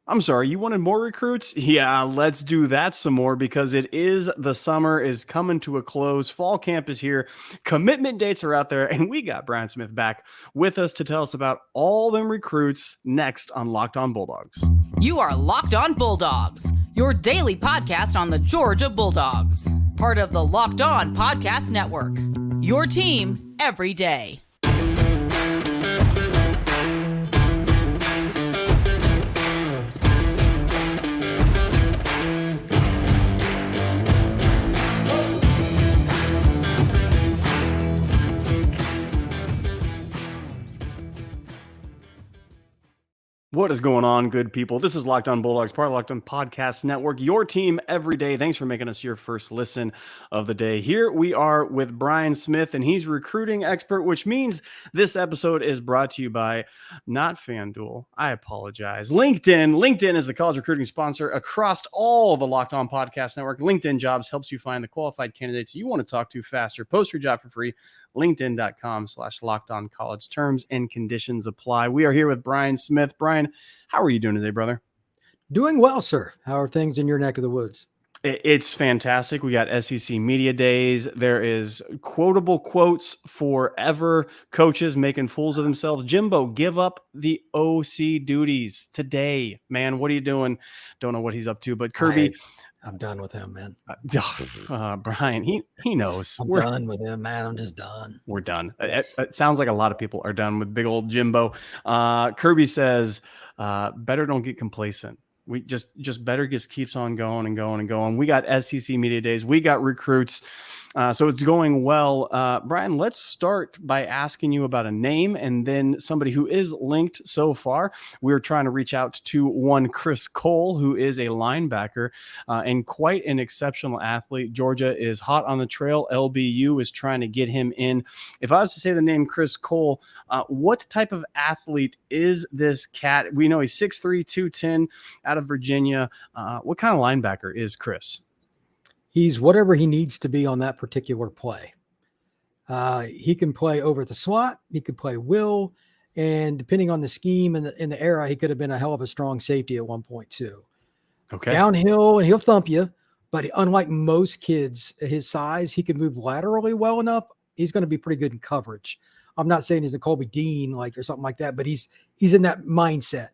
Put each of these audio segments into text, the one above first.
I'm sorry, you wanted more recruits? Yeah, let's do that some more because the summer is coming to a close. Fall camp is here. Commitment dates are out there, and we got Brian Smith back with us to tell us about all them recruits next on Locked On Bulldogs. You are Locked On Bulldogs, your daily podcast on the Georgia Bulldogs, part of the Locked On Podcast Network. Your team every day. What is going on, good people? This is Locked On Bulldogs, part of Locked On Podcast Network, your team every day. Thanks for making us your first listen of the day. Here we are with Brian Smith, and he's recruiting expert, which means this episode is brought to you by not FanDuel. I apologize. LinkedIn. LinkedIn is the college recruiting sponsor across all the Locked On Podcast Network. LinkedIn Jobs helps you find the qualified candidates you want to talk to faster. Post your job for free. LinkedIn.com/LockedOnCollege. Terms and conditions apply. We are here with Brian Smith. Brian, how are you doing today, brother? Doing well, sir. How are things in your neck of the woods? It's fantastic. We got SEC Media Days. There is quotable quotes forever. Coaches making fools of themselves. Jimbo, give up the OC duties today. Man, what are you doing? Don't know what he's up to, but Kirby... I'm done with him, man. Brian, he knows. We're done with him, man. I'm just done. We're done. It sounds like a lot of people are done with big old Jimbo. Kirby says, better don't get complacent. We just better just keeps on going and going and going. We got SEC Media Days. We got recruits. So it's going well. Brian, let's start by asking you about a name and then somebody who is linked so far. We're trying to reach out to one Chris Cole, who is a linebacker and quite an exceptional athlete. Georgia is hot on the trail. LBU is trying to get him in. If I was to say the name Chris Cole, what type of athlete is this cat? We know he's 6'3", 210 out of Virginia. What kind of linebacker is Chris? He's whatever he needs to be on that particular play. He can play over the slot. He could play will. And depending on the scheme and the era, he could have been a hell of a strong safety at one point too. Okay. Downhill, and he'll thump you. But unlike most kids his size, he can move laterally well enough. He's going to be pretty good in coverage. I'm not saying he's a Colby Dean or something like that, but he's in that mindset.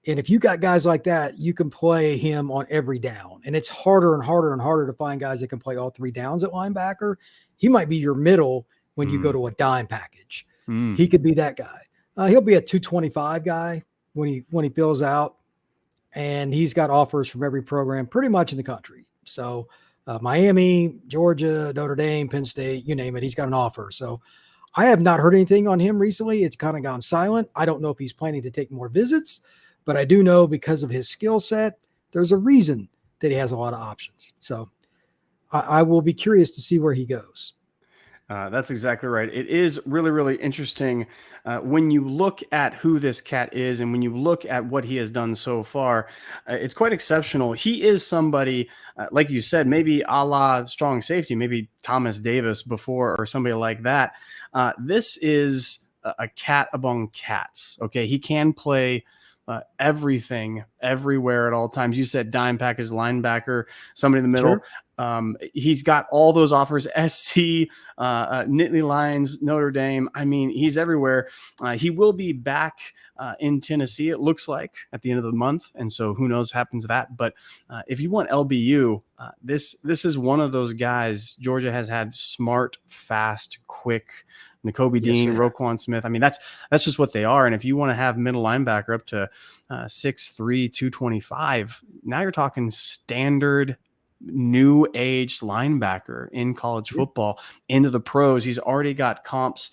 And if you got guys like that, you can play him on every down. And it's harder and harder and harder to find guys that can play all three downs at linebacker. He might be your middle when you go to a dime package. He could be that guy. He'll be a 225 guy when he fills out. And he's got offers from every program pretty much in the country. So Miami, Georgia, Notre Dame, Penn State, you name it, he's got an offer. So I have not heard anything on him recently. It's kind of gone silent. I don't know if he's planning to take more visits. But I do know because of his skill set, there's a reason that he has a lot of options. So I will be curious to see where he goes. That's exactly right. It is really, really interesting when you look at who this cat is and when you look at what he has done so far. It's quite exceptional. He is somebody, like you said, maybe a la strong safety, maybe Thomas Davis before or somebody like that. This is a cat among cats. Okay, he can play everything, everywhere at all times. You said dime package linebacker, somebody in the middle. Sure. He's got all those offers, SC, Nittany Lions, Notre Dame. I mean, he's everywhere. He will be back in Tennessee, it looks like, at the end of the month. And so who knows what happens to that. But if you want LBU, this is one of those guys. Georgia has had smart, fast, quick, Nakobe Dean, Roquan Smith. I mean, that's just what they are. And if you want to have middle linebacker up to 6'3", 225, now you're talking standard new aged linebacker in college football into the pros. He's already got comps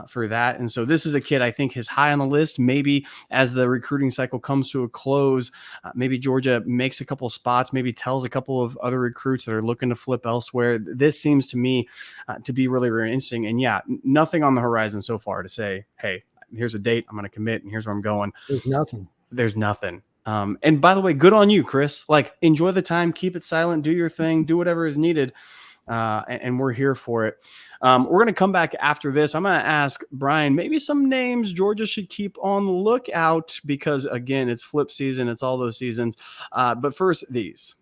for that. And so this is a kid I think is high on the list. Maybe as the recruiting cycle comes to a close, maybe Georgia makes a couple spots, maybe tells a couple of other recruits that are looking to flip elsewhere. This seems to me to be really, really interesting. And yeah, nothing on the horizon so far to say, hey, here's a date, I'm going to commit and here's where I'm going. There's nothing. And by the way, good on you, Chris. Like, enjoy the time, keep it silent, do your thing, do whatever is needed. and we're here for it. We're going to come back after this. I'm going to ask Brian maybe some names Georgia should keep on the lookout because, again, it's flip season. It's all those seasons. But first, these.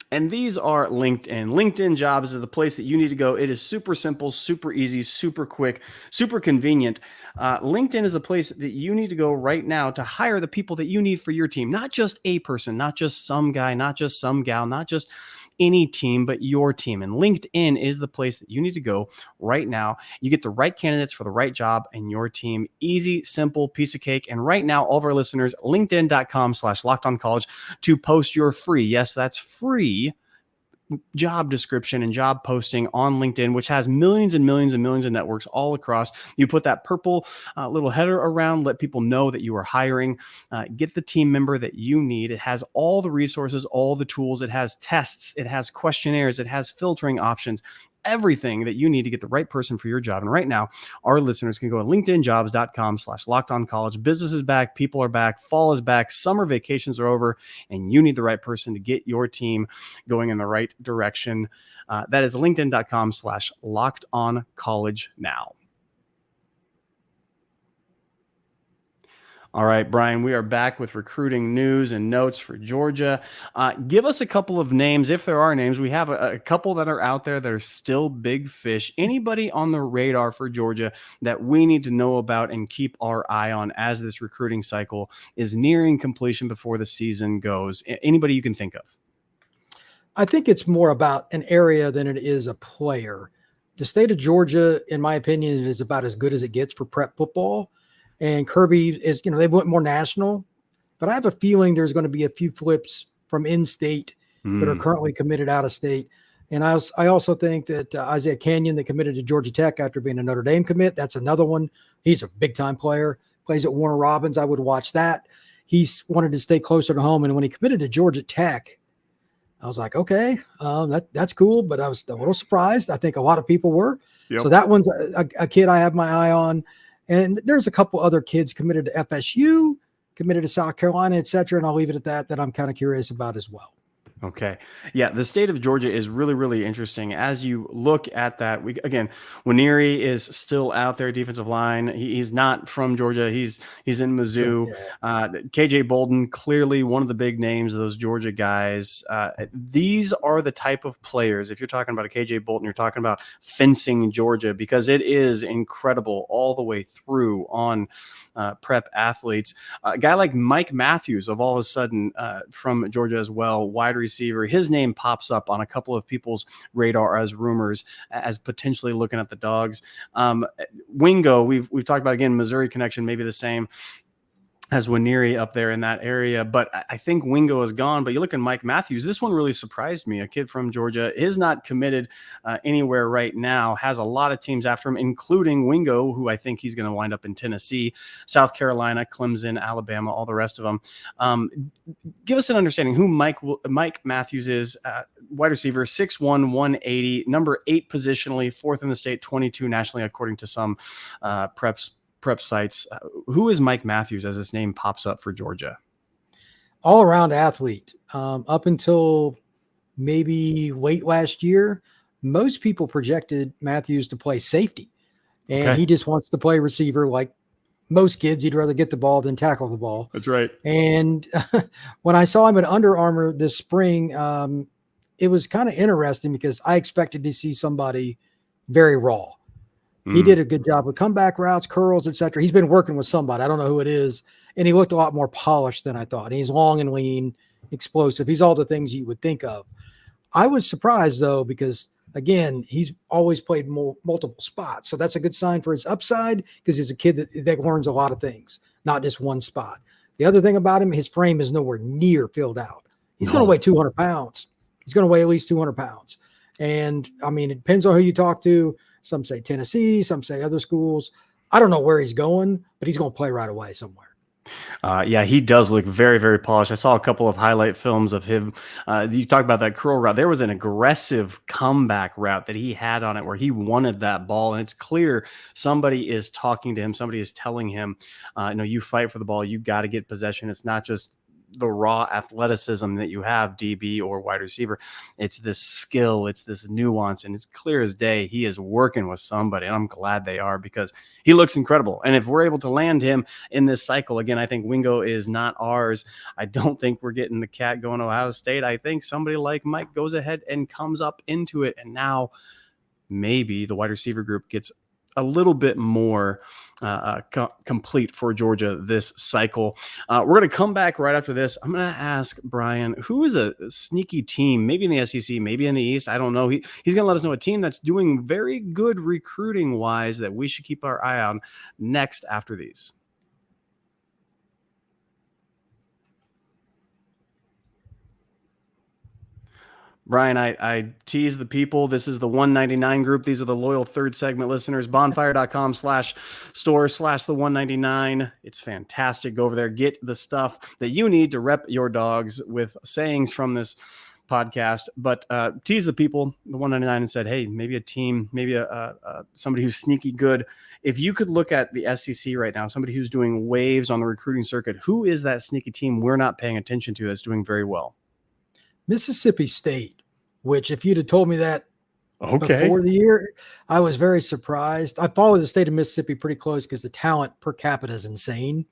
And these are LinkedIn. LinkedIn Jobs is the place that you need to go. It is super simple, super easy, super quick, super convenient. LinkedIn is the place that you need to go right now to hire the people that you need for your team. Not just a person, not just some guy, not just some gal, not just any team, but your team. And LinkedIn is the place that you need to go right now. You get the right candidates for the right job and your team. Easy, simple, piece of cake. And right now, all of our listeners, linkedin.com/lockedoncollege to post your free, yes, that's free, job description and job posting on LinkedIn, which has millions and millions and millions of networks all across. You put that purple little header around, let people know that you are hiring, get the team member that you need. It has all the resources, all the tools. It has tests, it has questionnaires, it has filtering options, everything that you need to get the right person for your job. And right now, our listeners can go to linkedinjobs.com/lockedoncollege. Business is back. People are back. Fall is back. Summer vacations are over. And you need the right person to get your team going in the right direction. That is linkedin.com/lockedoncollege now. All right, Brian, we are back with recruiting news and notes for Georgia. Give us a couple of names, if there are names. We have a couple that are out there that are still big fish. Anybody on the radar for Georgia that we need to know about and keep our eye on as this recruiting cycle is nearing completion before the season goes? Anybody you can think of? I think it's more about an area than it is a player. The state of Georgia, in my opinion, is about as good as it gets for prep football. And Kirby is, they went more national, but I have a feeling there's going to be a few flips from in-state that are currently committed out of state. And I also think that Isaiah Canyon, that committed to Georgia Tech after being a Notre Dame commit, that's another one. He's a big-time player, plays at Warner Robins. I would watch that. He's wanted to stay closer to home. And when he committed to Georgia Tech, I was like, okay, that's cool. But I was a little surprised. I think a lot of people were. Yep. So that one's a kid I have my eye on. And there's a couple other kids committed to FSU, committed to South Carolina, et cetera. And I'll leave it at that I'm kind of curious about as well. Okay. Yeah, the state of Georgia is really, really interesting. As you look at that, again, Waneri is still out there, defensive line. He's not from Georgia. He's in Mizzou. Yeah. KJ Bolden, clearly one of the big names of those Georgia guys. These are the type of players, if you're talking about a KJ Bolden, you're talking about fencing Georgia, because it is incredible all the way through on prep athletes. A guy like Mike Matthews, of all of a sudden, from Georgia as well, wide receiver. His name pops up on a couple of people's radar as rumors, as potentially looking at the Dogs. Wingo, we've talked about, again, Missouri connection, maybe the same as Waneri up there in that area, but I think Wingo is gone. But you look at Mike Matthews, this one really surprised me. A kid from Georgia is not committed anywhere right now, has a lot of teams after him, including Wingo, who I think he's going to wind up in Tennessee, South Carolina, Clemson, Alabama, all the rest of them. Give us an understanding who Mike Matthews is. Wide receiver, 6'1", 180, number 8 positionally, 4th in the state, 22 nationally, according to some prep sites. Who is Mike Matthews as his name pops up for Georgia? All around athlete. Up until maybe late last year, most people projected Matthews to play safety, and he just wants to play receiver. Like most kids, he'd rather get the ball than tackle the ball. That's right. And when I saw him at Under Armour this spring, it was kind of interesting because I expected to see somebody very raw. He did a good job with comeback routes, curls, etc. He's been working with somebody. I don't know who it is. And he looked a lot more polished than I thought. And he's long and lean, explosive. He's all the things you would think of. I was surprised, though, because, again, he's always played multiple spots. So that's a good sign for his upside, because he's a kid that learns a lot of things, not just one spot. The other thing about him, his frame is nowhere near filled out. He's going to weigh 200 pounds. He's going to weigh at least 200 pounds. And, I mean, it depends on who you talk to. Some say Tennessee, some say other schools. I don't know where he's going, but he's going to play right away somewhere. Yeah, he does look very, very polished. I saw a couple of highlight films of him. You talk about that curl route. There was an aggressive comeback route that he had on it where he wanted that ball. And it's clear somebody is talking to him. Somebody is telling him, you fight for the ball. You got to get possession. It's not just the raw athleticism that you have, DB or wide receiver. It's this skill, it's this nuance, and it's clear as day he is working with somebody, and I'm glad they are, because he looks incredible. And if we're able to land him in this cycle, again, I think Wingo is not ours. I don't think we're getting the cat going to Ohio State. I think somebody like Mike goes ahead and comes up into it, and now maybe the wide receiver group gets a little bit more complete for Georgia this cycle. We're going to come back right after this. I'm going to ask Brian, who is a sneaky team, maybe in the SEC, maybe in the East, I don't know. He's going to let us know a team that's doing very good recruiting-wise that we should keep our eye on next after these. Brian, I tease the people. This is the 199 group. These are the loyal third segment listeners. Bonfire.com/store/the 199. It's fantastic. Go over there. Get the stuff that you need to rep your dogs with sayings from this podcast. But tease the people, the 199, and said, hey, maybe a team, maybe somebody who's sneaky good. If you could look at the SEC right now, somebody who's doing waves on the recruiting circuit, who is that sneaky team we're not paying attention to that's doing very well? Mississippi State, which if you'd have told me that before the year, I was very surprised. I follow the state of Mississippi pretty close because the talent per capita is insane.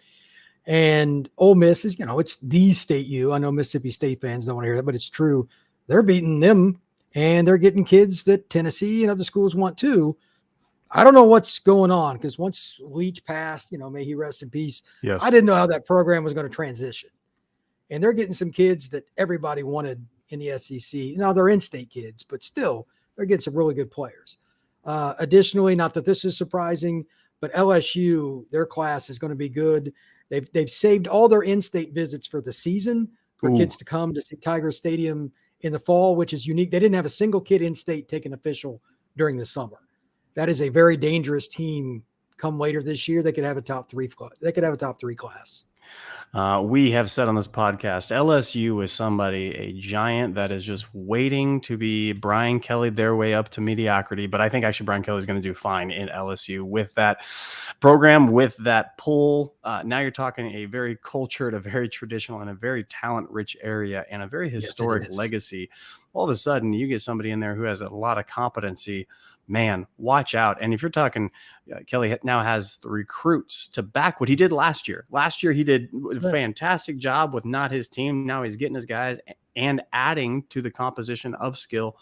And Ole Miss is, it's the state U. I know Mississippi State fans don't want to hear that, but it's true. They're beating them, and they're getting kids that Tennessee and other schools want too. I don't know what's going on, because once Leach passed, may he rest in peace. Yes. I didn't know how that program was going to transition. And they're getting some kids that everybody wanted in the SEC. Now they're in-state kids, but still they're getting some really good players. Additionally, not that this is surprising, but LSU, their class is going to be good. They've saved all their in-state visits for the season for kids to come to see Tiger Stadium in the fall, which is unique. They didn't have a single kid in-state take an official during the summer. That is a very dangerous team. Come later this year, they could have a top three. They could have a top 3 class. We have said on this podcast, LSU is a giant that is just waiting to be Brian Kelly their way up to mediocrity. But I think actually Brian Kelly is going to do fine in LSU with that program, with that pull. Now you're talking a very cultured, a very traditional, and a very talent-rich area, and a very historic legacy. All of a sudden, you get somebody in there who has a lot of competency. Man, watch out. And if you're talking, Kelly now has the recruits to back what he did last year. Last year, he did a fantastic job with not his team. Now he's getting his guys and adding to the composition of skill.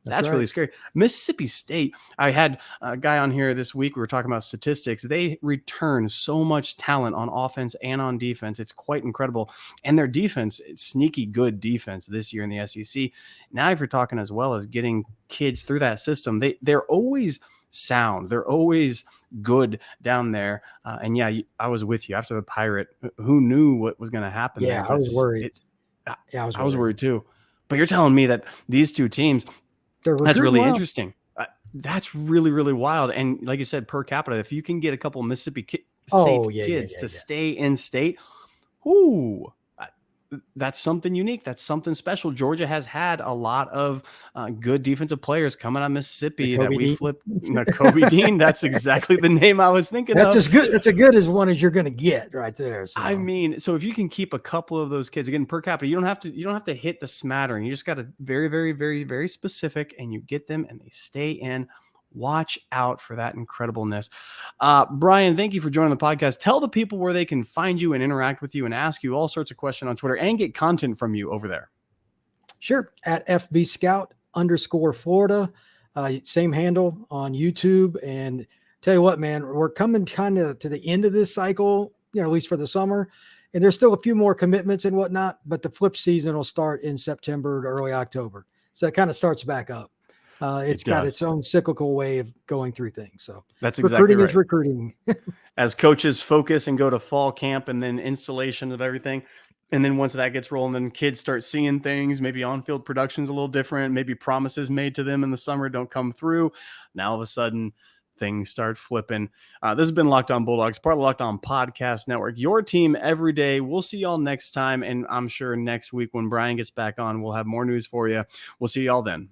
That's really scary. Mississippi State, I had a guy on here this week. We were talking about statistics. They return so much talent on offense and on defense. It's quite incredible. And their defense, sneaky good defense this year in the SEC. Now, if you're talking as well as getting kids through that system, they're always sound. They're always good down there. And yeah, I was with you after the Pirate. Who knew what was going to happen? Yeah, there? I was worried. I was worried too. But you're telling me that these two teams, that's really interesting. That's really, really wild. And like you said, per capita, if you can get a couple of Mississippi State kids to stay in state, that's something unique. That's something special. Georgia has had a lot of good defensive players coming out of Mississippi that we flipped. Kobe Dean. That's exactly the name I was thinking of. That's as good as one as you're going to get right there. So. I mean, so if you can keep a couple of those kids, again, per capita, you don't have to hit the smattering. You just got to very, very, very, very specific, and you get them and they stay in. Watch out for that incredibleness. Brian, thank you for joining the podcast. Tell the people where they can find you and interact with you and ask you all sorts of questions on Twitter and get content from you over there. Sure. At FB Scout _Florida. Same handle on YouTube. And tell you what, man, we're coming kind of to the end of this cycle, at least for the summer. And there's still a few more commitments and whatnot, but the flip season will start in September to early October. So it kind of starts back up. It's got its own cyclical way of going through things. So that's exactly right. Recruiting. As coaches focus and go to fall camp and then installation of everything. And then once that gets rolling, then kids start seeing things, maybe on-field production's a little different. Maybe promises made to them in the summer don't come through. Now all of a sudden things start flipping. This has been Locked On Bulldogs, part of the Locked On Podcast Network. Your team every day. We'll see y'all next time. And I'm sure next week when Brian gets back on, we'll have more news for you. We'll see y'all then.